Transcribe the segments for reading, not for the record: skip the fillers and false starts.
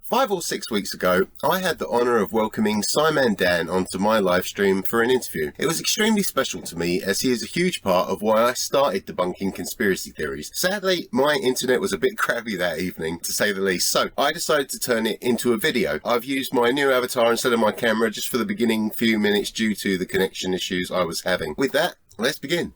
5 or 6 weeks ago, I had the honour of welcoming Simon Dan onto my live stream for an interview. It was extremely special to me as he is a huge part of why I started debunking conspiracy theories. Sadly, my internet was a bit crappy that evening, to say the least, so I decided to turn it into a video. I've used my new avatar instead of my camera just for the beginning few minutes due to the connection issues I was having. With that, let's begin.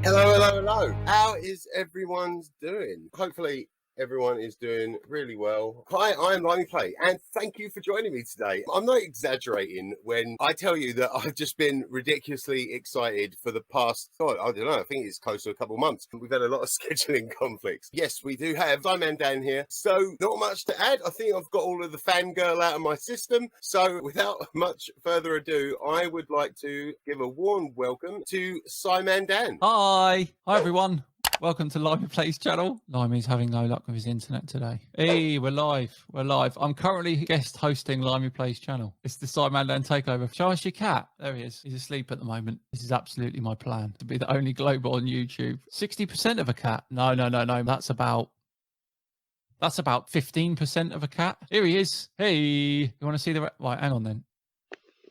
Hello. How is everyone doing? Hopefully everyone is doing really well. Hi, I'm LimeyPlay, and thank you for joining me today. I'm not exaggerating when I tell you that I've just been ridiculously excited for the past, God, I don't know, I think it's close to a couple of months. We've had a lot of scheduling conflicts. Yes, we do have Simon Dan here, so not much to add. I think I've got all of the fangirl out of my system. So without much further ado, I would like to give a warm welcome to Simon Dan. Hi everyone. Welcome to LimeyPlay's channel. Limey's having no luck with his internet today. Hey, we're live. I'm currently guest hosting LimeyPlay's channel. It's the Simon Dan takeover. Show us your cat. There he is. He's asleep at the moment. This is absolutely my plan, to be the only global on YouTube. 60% of a cat. No. That's about 15% of a cat. Here he is. Hey, you want to see the... Right, hang on then.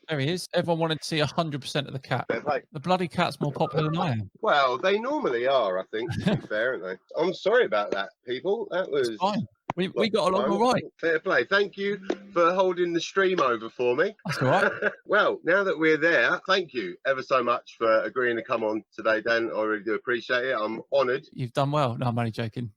There he is. Everyone wanted to see 100% of the cat. The bloody cat's more popular than I am. Well, they normally are, I think, to be fair, aren't they? I'm sorry about that, people. That was... It's fine. We got along all right. Fair play. Thank you for holding the stream over for me. That's all right. Well, now that we're there, thank you ever so much for agreeing to come on today, Dan. I really do appreciate it. I'm honoured. You've done well. No, I'm only joking.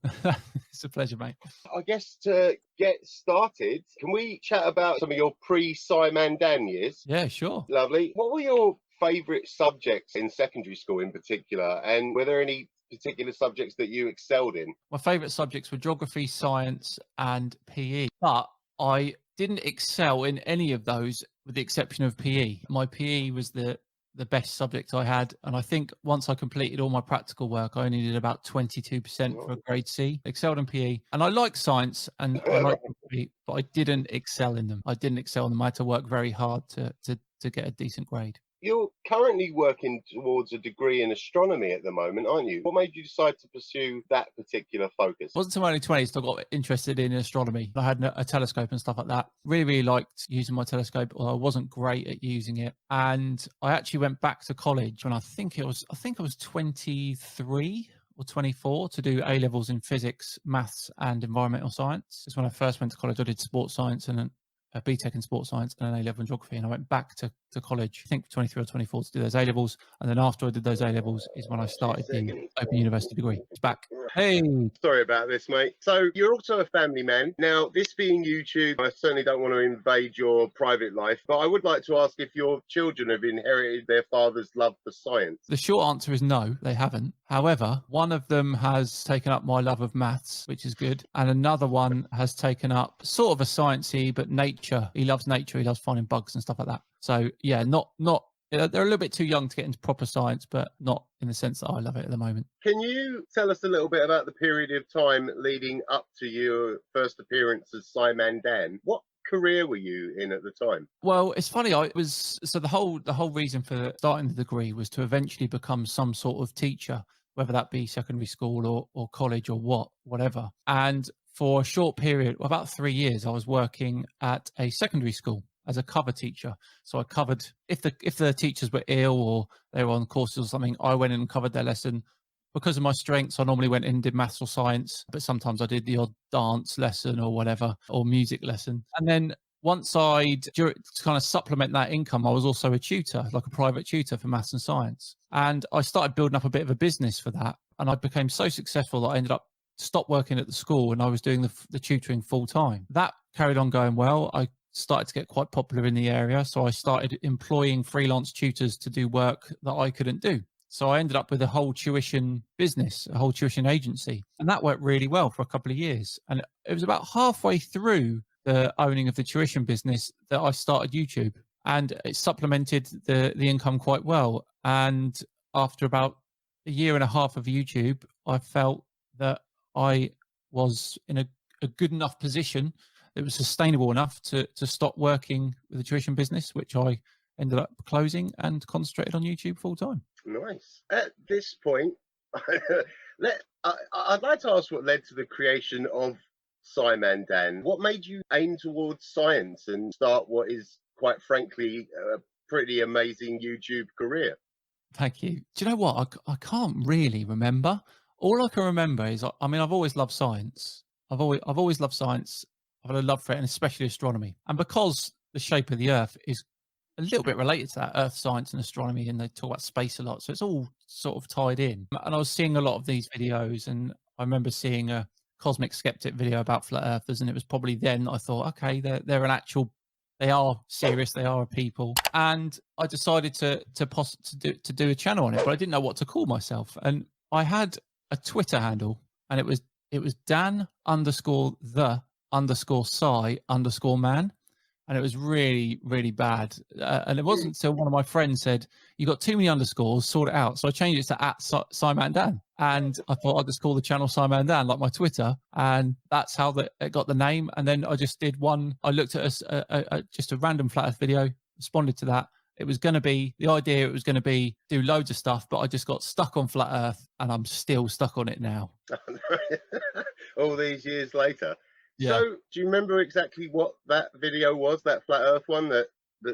It's a pleasure, mate. I guess to get started, can we chat about some of your pre-Simon Dan years? Yeah, sure. Lovely. What were your favourite subjects in secondary school in particular? And were there any particular subjects that you excelled in? My favourite subjects were geography, science and PE, but I didn't excel in any of those with the exception of PE. My PE was the best subject I had, and I think once I completed all my practical work, I only did about 22% for a grade C. Excelled in PE, and I like science and I like PE, but I didn't excel in them. I had to work very hard to get a decent grade. You're currently working towards a degree in astronomy at the moment, aren't you? What made you decide to pursue that particular focus? It wasn't until my early 20s that I got interested in astronomy. I had a telescope and stuff like that. Really liked using my telescope, although I wasn't great at using it. And I actually went back to college when I think I was 23 or 24 to do A-levels in physics, maths and environmental science. It's when I first went to college. I did sports science and a BTEC in sports science and an A-level in geography, and I went back to college, I think 23 or 24, to do those A-levels, and then after I did those A-levels is when I started the Open University degree. It's back. Hey! Sorry about this, mate. So you're also a family man. Now, this being YouTube, I certainly don't want to invade your private life, but I would like to ask if your children have inherited their father's love for science. The short answer is no, they haven't. However, one of them has taken up my love of maths, which is good, and another one has taken up sort of a sciencey, but nature. He loves nature. He loves finding bugs and stuff like that. So yeah, they're a little bit too young to get into proper science, but not in the sense that I love it at the moment. Can you tell us a little bit about the period of time leading up to your first appearance as Simon Dan? What career were you in at the time? Well, it's funny. The whole reason for starting the degree was to eventually become some sort of teacher, whether that be secondary school or college or whatever. And for a short period, about 3 years, I was working at a secondary school as a cover teacher. So I covered, if the teachers were ill or they were on courses or something, I went in and covered their lesson. Because of my strengths, I normally went in and did maths or science, but sometimes I did the odd dance lesson or whatever, or music lesson. And then once to kind of supplement that income, I was also a tutor, like a private tutor for maths and science. And I started building up a bit of a business for that. And I became so successful that I ended up stopped working at the school and I was doing the tutoring full time. That carried on going well. I started to get quite popular in the area. So I started employing freelance tutors to do work that I couldn't do. So I ended up with a whole tuition business, a whole tuition agency. And that worked really well for a couple of years. And it was about halfway through the owning of the tuition business that I started YouTube, and it supplemented the income quite well. And after about a year and a half of YouTube, I felt that I was in a good enough position. It was sustainable enough to stop working with the tuition business, which I ended up closing and concentrated on YouTube full time. Nice. At this point, I'd like to ask what led to the creation of Simon Dan. What made you aim towards science and start what is, quite frankly, a pretty amazing YouTube career? Thank you. Do you know what? I can't really remember. All I can remember is, I mean, I've always loved science. I've always loved science. I've had a love for it, and especially astronomy. And because the shape of the Earth is a little bit related to that, Earth science and astronomy, and they talk about space a lot, so it's all sort of tied in. And I was seeing a lot of these videos, and I remember seeing a Cosmic Skeptic video about flat earthers, and it was probably then I thought, okay, they're an actual, they are serious, they are a people. And I decided to do a channel on it, but I didn't know what to call myself. And I had a Twitter handle, and it was Dan_the_Sci_man. And it was really, really bad. And it wasn't until one of my friends said, "You got too many underscores, sort it out." So I changed it to @Simon Dan. And I thought I'd just call the channel Simon Dan, like my Twitter. And that's how it got the name. And then I just did one. I looked at just a random flat earth video, responded to that. It was going to be, the idea, it was going to be do loads of stuff, but I just got stuck on flat earth, and I'm still stuck on it now. All these years later. Yeah. So, do you remember exactly what that video was, that flat Earth one, that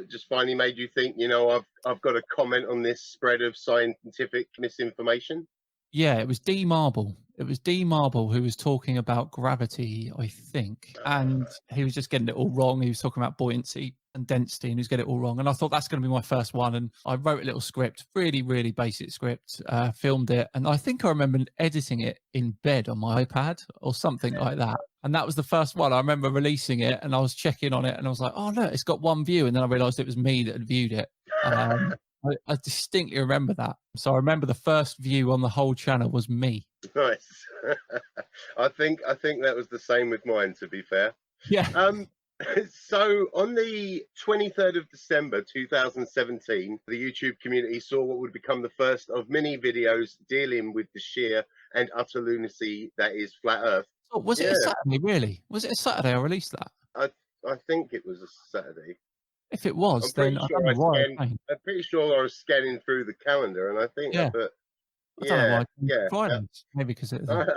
just finally made you think, you know, I've got to comment on this spread of scientific misinformation? Yeah, it was D Marble. It was D Marble who was talking about gravity, I think, and he was just getting it all wrong. He was talking about buoyancy and density, and he was getting it all wrong. And I thought that's going to be my first one. And I wrote a little script, really, really basic script, filmed it, and I think I remember editing it in bed on my iPad or something like that. And that was the first one. I remember releasing it, and I was checking on it, and I was like, "Oh look, it's got one view," and then I realised it was me that had viewed it. I distinctly remember that. So I remember the first view on the whole channel was me. Nice. I think that was the same with mine, to be fair. Yeah. So on the 23rd of December 2017, the YouTube community saw what would become the first of many videos dealing with the sheer and utter lunacy that is flat Earth. Oh, was it a Saturday, really? Was it a Saturday I released that? I think it was a Saturday. If it was, then I'm pretty sure I was scanning through the calendar, and I think I put, I don't know why. Fridays, maybe because it was.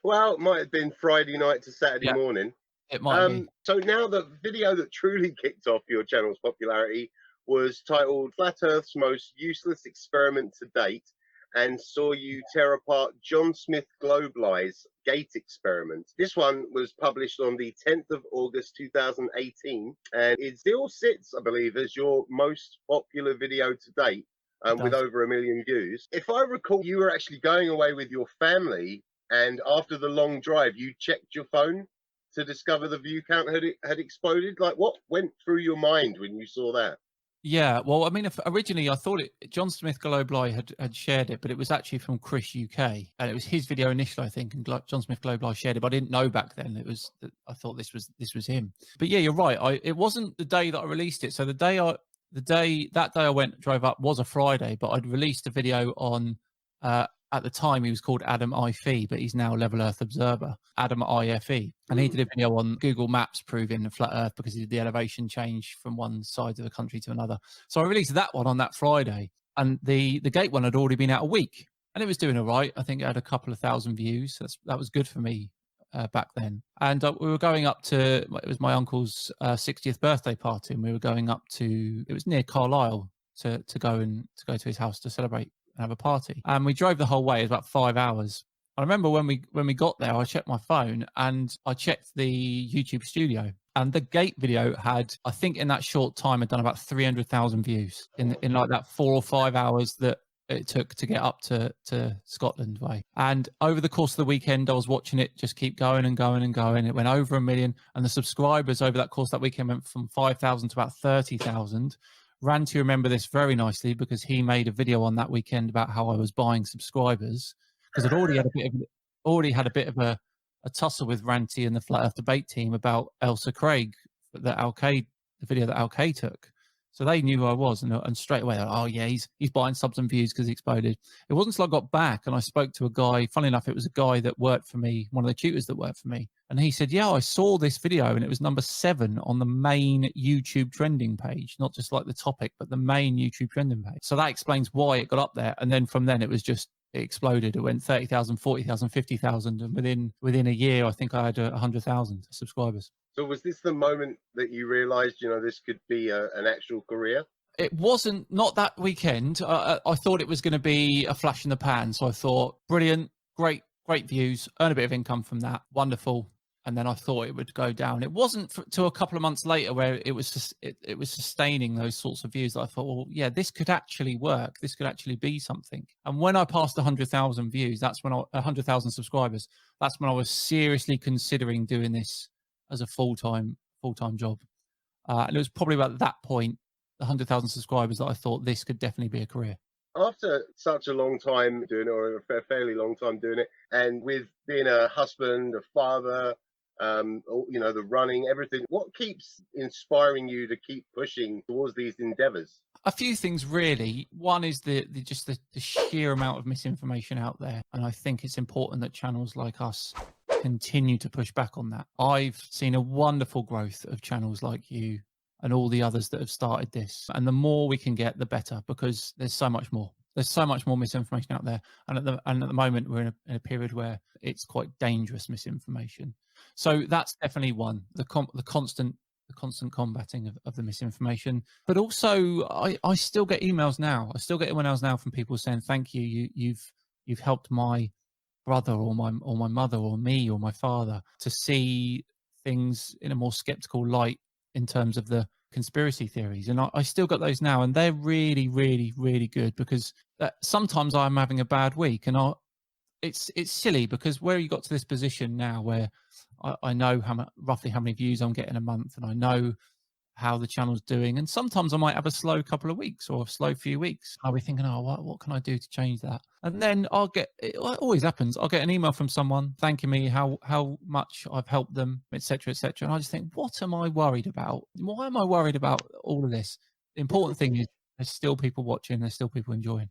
Well, it might have been Friday night to Saturday morning. It might be. So now the video that truly kicked off your channel's popularity was titled Flat Earth's Most Useless Experiment to Date, and saw you tear apart John Smith Globeli's gate experiment. This one was published on the 10th of August 2018, and it still sits, I believe, as your most popular video to date, with over 1 million views. If I recall, you were actually going away with your family, and after the long drive, you checked your phone to discover the view count had exploded. Like, what went through your mind when you saw that? Yeah, well, I mean, originally I thought John Smith Globeli had shared it, but it was actually from Chris UK, and it was his video initially, I think, and John Smith Globeli shared it, but I didn't know back then. I thought this was him. But yeah, you're right. It wasn't the day that I released it. So that day I drove up was a Friday, but I'd released a video on. At the time, he was called Adam IFE, but he's now Level Earth Observer, Adam IFE. And he did a video on Google Maps proving the flat Earth because he did the elevation change from one side of the country to another. So I released that one on that Friday. And the gate one had already been out a week. And it was doing all right. I think it had a couple of thousand views. That was good for me back then. And we were going up to, it was my uncle's 60th birthday party. And we were going up to, it was near Carlisle, to go to his house to celebrate and have a party. And we drove the whole way. It was about 5 hours. I remember when we got there, I checked my phone and I checked the YouTube studio, and the gate video had, I think in that short time, had done about 300,000 views in like that 4 or 5 hours that it took to get up to Scotland way. And over the course of the weekend, I was watching it just keep going and going and going. It went over 1 million, and the subscribers over that course that weekend went from 5,000 to about 30,000. Ranty remember this very nicely because he made a video on that weekend about how I was buying subscribers, because I'd already had a bit of a tussle with Ranty and the Flat Earth Debate team about Elsa Craig, the video that Al-K took. So they knew who I was, and straight away, oh yeah, he's buying subs and views because he exploded. It wasn't until I got back and I spoke to a guy. Funnily enough, it was a guy that worked for me, one of the tutors that worked for me, and he said, "Yeah, I saw this video, and it was number 7 on the main YouTube trending page, not just like the topic, but the main YouTube trending page." So that explains why it got up there. And then from then, it exploded. It went 30,000, 40,000, 50,000, and within a year, I think I had 100,000 subscribers. So was this the moment that you realized, this could be an actual career? It wasn't, not that weekend. I thought it was going to be a flash in the pan. So I thought, brilliant, great views, earn a bit of income from that. Wonderful. And then I thought it would go down. It wasn't to a couple of months later where it was sustaining those sorts of views that I thought, well, yeah, this could actually work. This could actually be something. And when I passed 100,000 views, 100,000 subscribers, that's when I was seriously considering doing this as a full-time job. And it was probably about that point, the 100,000 subscribers, that I thought this could definitely be a career. After such a long time doing it, or a fairly long time doing it, and with being a husband, a father, the running, everything, what keeps inspiring you to keep pushing towards these endeavors? A few things, really. One is the sheer amount of misinformation out there, and I think it's important that channels like us continue to push back on that. I've seen a wonderful growth of channels like you and all the others that have started this, and the more we can get, the better, because there's so much more. There's so much more misinformation out there, and at the moment we're in a period where it's quite dangerous misinformation. So that's definitely one. The constant combating of the misinformation. But also, I still get emails now. I still get emails now from people saying, "Thank you. You've helped my brother or my mother or me or my father to see things in a more skeptical light in terms of the conspiracy theories." And I still got those now, and they're really, really, really good, because sometimes I'm having a bad week, and it's silly, because where you got to this position now where I know roughly how many views I'm getting a month, and I know how the channel's doing, and sometimes I might have a slow couple of weeks or a slow few weeks. I'll be thinking, oh, what can I do to change that? And then it always happens, I'll get an email from someone thanking me how much I've helped them, etc., etc. And I just think, what am I worried about? Why am I worried about all of this? The important thing is there's still people watching, there's still people enjoying.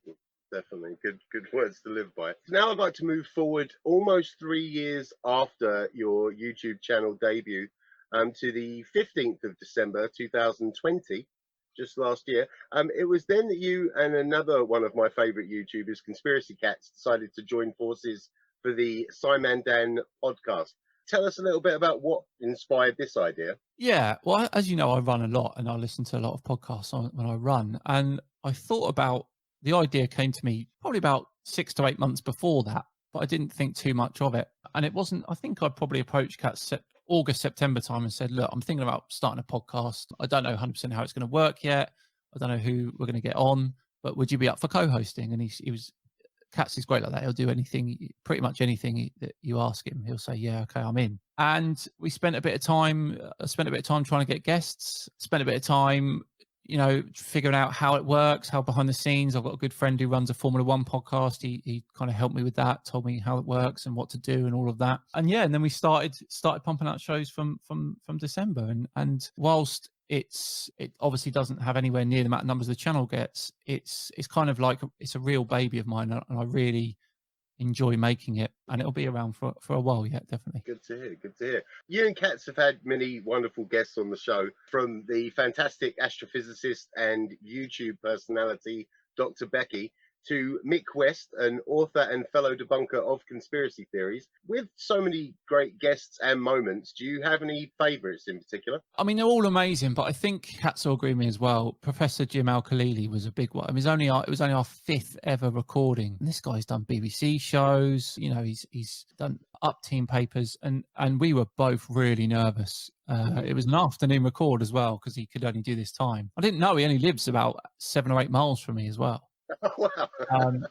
Definitely good words to live by. Now I'd like to move forward almost 3 years after your YouTube channel debut, to the 15th of December 2020, just last year. It was then that you and another one of my favorite YouTubers, Conspiracy Cats, decided to join forces for the Simon Dan podcast. Tell us a little bit about what inspired this idea. Yeah, well, as you know, I run a lot, and I listen to a lot of podcasts when I run. And I thought about, the idea came to me probably about 6 to 8 months before that, but I didn't think too much of it. And it wasn't, I think I probably approached Cats August, September time and said, look, I'm thinking about starting a podcast. I don't know 100% how it's going to work yet. I don't know who we're going to get on, but would you be up for co-hosting? And he was, Cats is great like that. He'll do anything, pretty much anything that you ask him. He'll say, yeah, okay, I'm in. And we spent a bit of time trying to get guests, spent a bit of time, figuring out how it works, how behind the scenes. I've got a good friend who runs a Formula One podcast. He kind of helped me with that, told me how it works and what to do and all of that. And yeah, and then we started pumping out shows from December. And whilst it obviously doesn't have anywhere near the amount of numbers the channel gets, it's kind of like it's a real baby of mine, and I really enjoy making it, and it'll be around for a while yet, definitely. Good to hear. You and Cats have had many wonderful guests on the show, from the fantastic astrophysicist and YouTube personality Dr. Becky, to Mick West, an author and fellow debunker of conspiracy theories. With so many great guests and moments, do you have any favorites in particular? I mean, they're all amazing, but I think Cats will agree with me as well. Professor Jim Al-Khalili was a big one. I mean, it was only our 5th ever recording. And this guy's done BBC shows, he's done Up Team papers, and we were both really nervous. It was an afternoon record as well, because he could only do this time. I didn't know he only lives about 7 or 8 miles from me as well. Wow.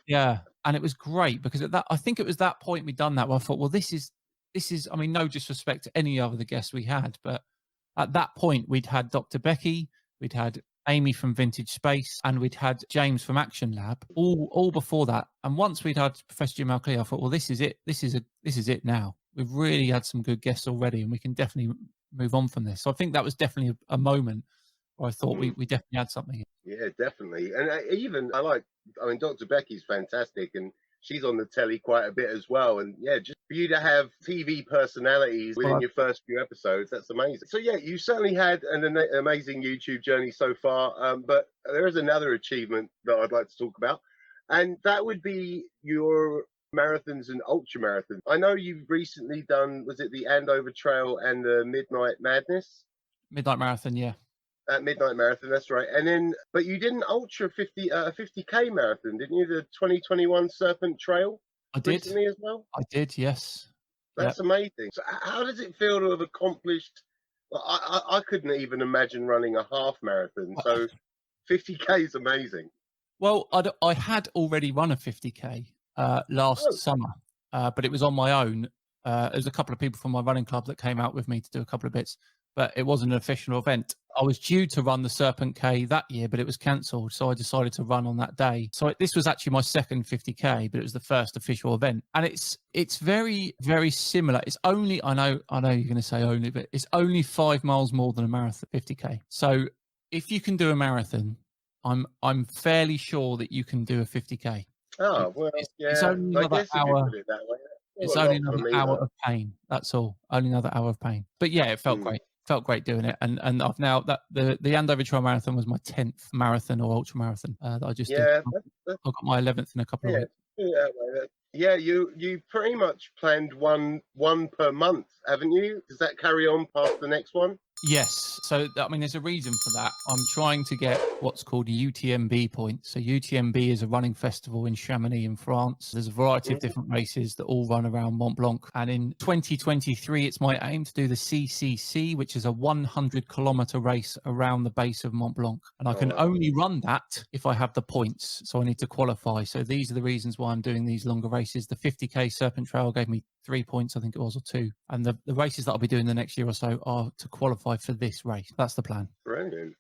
Yeah, and it was great, because I think it was that point we'd done that where I thought, well, this is, I mean, no disrespect to any other the guests we had, but at that point we'd had Dr. Becky, we'd had Amy from Vintage Space, and we'd had James from Action Lab, all before that. And once we'd had Professor Jim Al-Khalili, I thought, well, this is it. This is it now. we've really had some good guests already, and we can definitely move on from this. So I think that was definitely a moment where I thought we definitely had something. Yeah, definitely. And I mean, Dr. Becky's fantastic, and she's on the telly quite a bit as well. And yeah, just for you to have TV personalities within your first few episodes, that's amazing. So yeah, you certainly had an amazing YouTube journey so far. But there is another achievement that I'd like to talk about, and that would be your marathons and ultra marathons. I know you've recently done, was it the Andover Trail and the Midnight Madness? Midnight Marathon, yeah. Midnight Marathon, that's right. And then, but you did an ultra 50K marathon, didn't you? The 2021 Serpent Trail I did recently as well. I did, yes. That's amazing. So, how does it feel to have accomplished? I couldn't even imagine running a half marathon. So, 50K is amazing. Well, I had already run a 50K last summer, but it was on my own. There was a couple of people from my running club that came out with me to do a couple of bits, but it wasn't an official event. I was due to run the Serpent K that year, but it was cancelled, so I decided to run on that day. So this was actually my second 50K, but it was the first official event, and it's very, very similar. It's only, I know you're going to say only, but it's only 5 miles more than a marathon 50K. So if you can do a marathon, I'm fairly sure that you can do a 50K. Oh well, it's only another hour. If you put it that way. It's only another hour of pain. That's all. Only another hour of pain. But yeah, it felt great. Felt great doing it. And I've now that the Andover Trail Marathon was my 10th marathon or ultra marathon that I just did. I've got my 11th in a couple of weeks. Yeah, you pretty much planned one per month, haven't you? Does that carry on past the next one? Yes. So, I mean, there's a reason for that. I'm trying to get what's called UTMB points. So UTMB is a running festival in Chamonix in France. There's a variety of different races that all run around Mont Blanc. And in 2023, it's my aim to do the CCC, which is a 100-kilometer race around the base of Mont Blanc. And I can only run that if I have the points. So I need to qualify. So these are the reasons why I'm doing these longer races. The 50K Serpent Trail gave me 3 points, I think it was, or 2. And the races that I'll be doing the next year or so are to qualify for this race. That's the plan. Brilliant.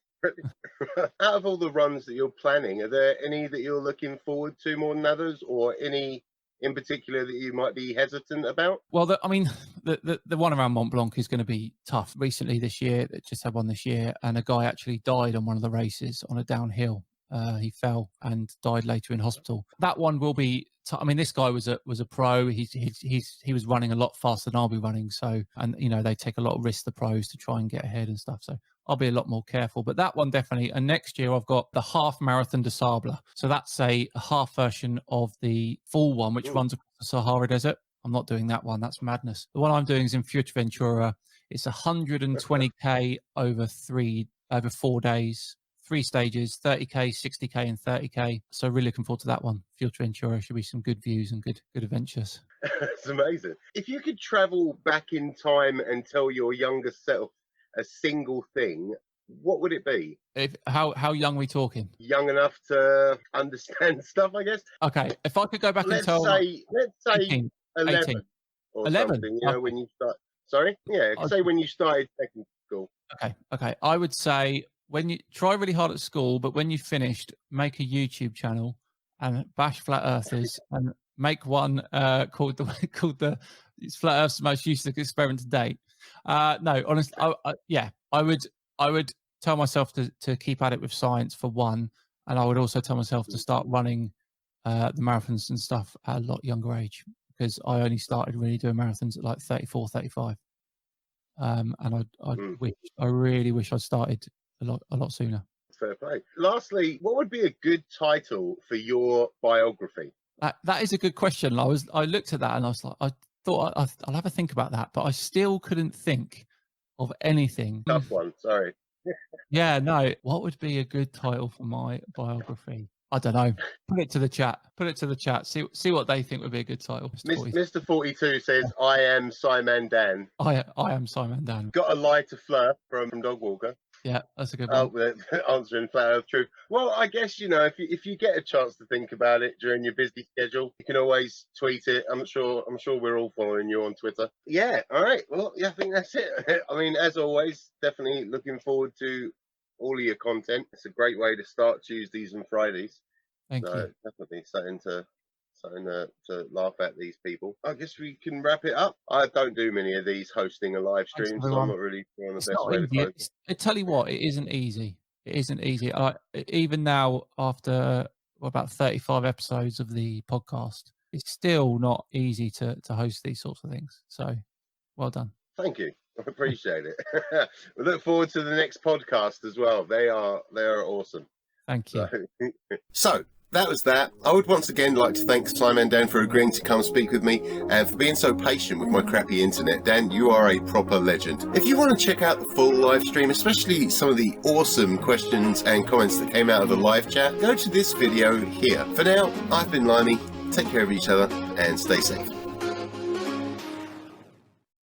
Out of all the runs that you're planning, are there any that you're looking forward to more than others, or any in particular that you might be hesitant about? Well, the one around Mont Blanc is going to be tough. Recently this year, just had one this year, and a guy actually died on one of the races on a downhill. He fell and died later in hospital. That one will be. I mean, this guy was a pro. He was running a lot faster than I'll be running. So, and you know, they take a lot of risks, the pros, to try and get ahead and stuff. So I'll be a lot more careful. But that one definitely. And next year I've got the half marathon de Sable. So that's a half version of the full one, which runs across the Sahara Desert. I'm not doing that one. That's madness. The one I'm doing is in Fuerteventura. It's 120K over 4 days. 3 stages, 30K, 60K, and 30K. So really looking forward to that one. Fuerteventura should be some good views and good adventures. It's amazing. If you could travel back in time and tell your younger self a single thing, what would it be? How young are we talking? Young enough to understand stuff, I guess. Okay, if I could go back and tell... Let's say 18, 11 18. or 11? something, you know, when you start... Sorry? Yeah, say when you started secondary school. Okay. I would say... when you try really hard at school, but when you finished, make a YouTube channel and bash flat earthers and make one called the Flat Earth's Most Useless Experiment to Date. No, honestly, I would tell myself to keep at it with science for one, and I would also tell myself to start running the marathons and stuff at a lot younger age, because I only started really doing marathons at like 34, 35. And I really wish I'd started a lot sooner. Fair play. Lastly, what would be a good title for your biography? That is a good question. I looked at that and I was like, I thought I'll have a think about that, but I still couldn't think of anything. Tough one, sorry. Yeah, no. What would be a good title for my biography? I don't know. Put it to the chat. See what they think would be a good title. Mr. 42 says, I am Simon Dan. I am Simon Dan. Got a lie to Fleur from Dogwalker. Yeah, that's a good one. Answering flat earth truth. Well, I guess, you know, if you get a chance to think about it during your busy schedule, you can always tweet it. I'm sure we're all following you on Twitter. Yeah, all right. Well, yeah, I think that's it. I mean, as always, definitely looking forward to all of your content. It's a great way to start Tuesdays and Fridays. Thank you. Definitely something something to laugh at these people. I guess we can wrap it up. I don't do many of these hosting a live stream, so I'm not really sure on the It's best not way to easy. close it. I tell you what, it isn't easy. It isn't easy. Even now, after about 35 episodes of the podcast, it's still not easy to host these sorts of things. So, well done. Thank you. I appreciate it. We look forward to the next podcast as well. They are awesome. Thank you. So that was that. I would once again like to thank Slyman Dan for agreeing to come speak with me and for being so patient with my crappy internet. Dan, you are a proper legend. If you want to check out the full live stream, especially some of the awesome questions and comments that came out of the live chat, go to this video here. For now, I've been Limey. Take care of each other and stay safe.